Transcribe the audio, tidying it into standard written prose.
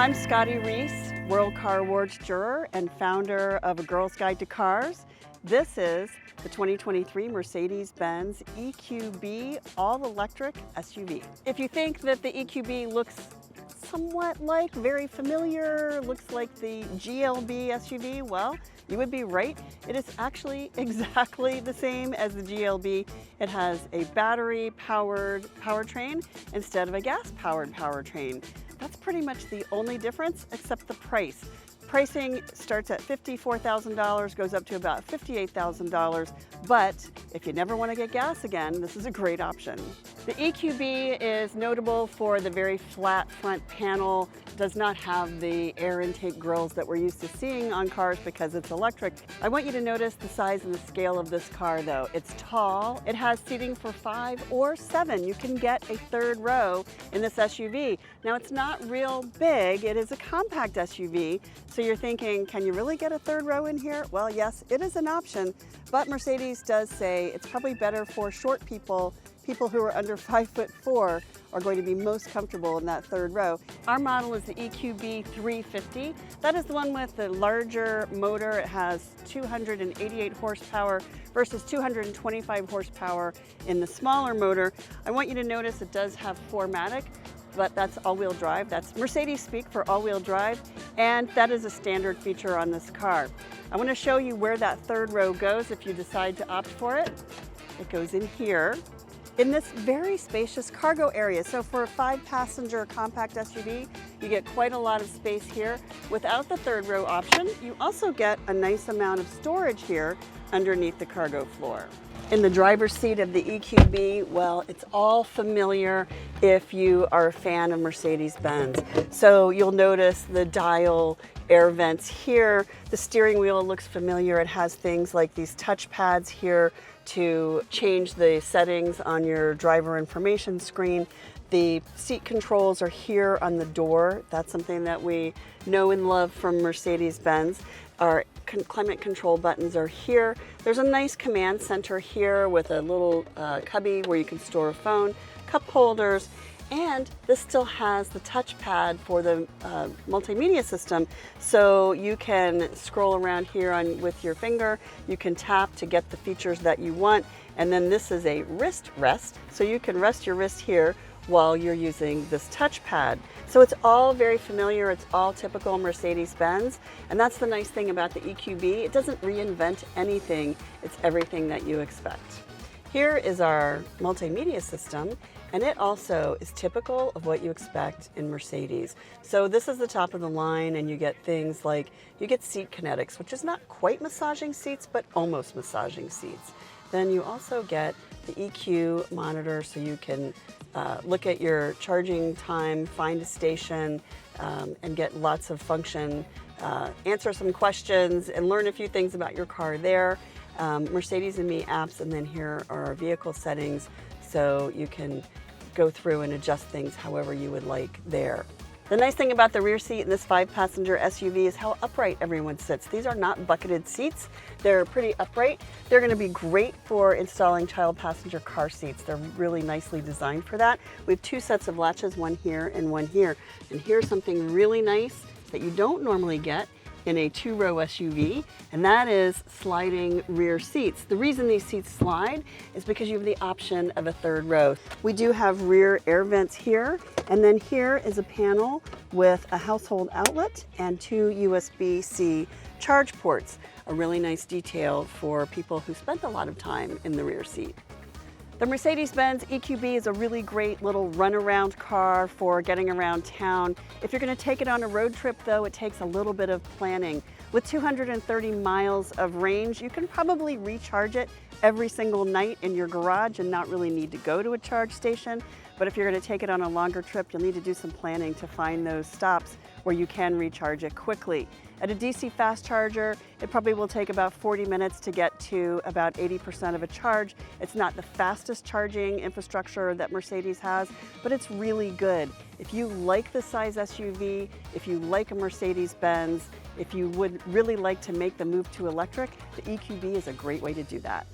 I'm Scotty Reiss, World Car Awards juror and founder of A Girl's Guide to Cars. This is the 2023 Mercedes Benz EQB all-electric SUV. If you think that the EQB looks somewhat like, very familiar, looks like the GLB SUV, well, you would be right. It is actually exactly the same as the GLB. It has a battery-powered powertrain instead of a gas-powered powertrain. That's pretty much the only difference, except the price. Pricing starts at $54,000, goes up to about $58,000, but if you never want to get gas again, this is a great option. The EQB is notable for the very flat front panel. It does not have the air intake grills that we're used to seeing on cars because it's electric. I want you to notice the size and the scale of this car though. It's tall, it has seating for 5 or 7. You can get a third row in this SUV. Now it's not real big, it is a compact SUV, so you're thinking, can you really get a third row in here? Well, yes, it is an option, but Mercedes does say it's probably better for short people. People who are under 5'4" are going to be most comfortable in that third row. Our model is the EQB 350. That is the one with the larger motor. It has 288 horsepower versus 225 horsepower in the smaller motor. I want you to notice it does have 4MATIC, but that's all-wheel drive. That's Mercedes speak for all-wheel drive, and that is a standard feature on this car. I want to show you where that third row goes if you decide to opt for it. It goes in here, in this very spacious cargo area. So for a 5-passenger compact SUV, you get quite a lot of space here. Without the third row option, you also get a nice amount of storage here underneath the cargo floor. In the driver's seat of the EQB, well, it's all familiar if you are a fan of Mercedes-Benz. So you'll notice the dial air vents here. The steering wheel looks familiar. It has things like these touch pads here to change the settings on your driver information screen. The seat controls are here on the door. That's something that we know and love from Mercedes-Benz. Our climate control buttons are here. There's a nice command center here with a little cubby where you can store a phone, cup holders, and this still has the touchpad for the multimedia system, so you can scroll around here with your finger. You can tap to get the features that you want, and then this is a wrist rest, so you can rest your wrist here while you're using this touchpad. So it's all very familiar, it's all typical Mercedes-Benz, and that's the nice thing about the EQB. It doesn't reinvent anything, it's everything that you expect. Here is our multimedia system, and it also is typical of what you expect in Mercedes. So this is the top of the line, and you get things like, you get seat kinetics, which is not quite massaging seats, but almost massaging seats. Then you also get the EQ monitor, so you can look at your charging time, find a station, and get lots of function, answer some questions, and learn a few things about your car there. Mercedes and Me apps, and then here are our vehicle settings, so you can go through and adjust things however you would like there. The nice thing about the rear seat in this 5-passenger SUV is how upright everyone sits. These are not bucketed seats. They're pretty upright. They're going to be great for installing child passenger car seats. They're really nicely designed for that. We have 2 sets of latches, one here and one here. And here's something really nice that you don't normally get in a 2-row SUV, and that is sliding rear seats. The reason these seats slide is because you have the option of a third row. We do have rear air vents here, and then here is a panel with a household outlet and 2 USB-C charge ports. A really nice detail for people who spend a lot of time in the rear seat. The Mercedes-Benz EQB is a really great little runaround car for getting around town. If you're going to take it on a road trip though, it takes a little bit of planning. With 230 miles of range, you can probably recharge it every single night in your garage and not really need to go to a charge station. But if you're going to take it on a longer trip, you'll need to do some planning to find those stops where you can recharge it quickly. At a DC fast charger, it probably will take about 40 minutes to get to about 80% of a charge. It's not the fastest charging infrastructure that Mercedes has, but it's really good. If you like the size SUV, if you like a Mercedes-Benz, if you would really like to make the move to electric, the EQB is a great way to do that.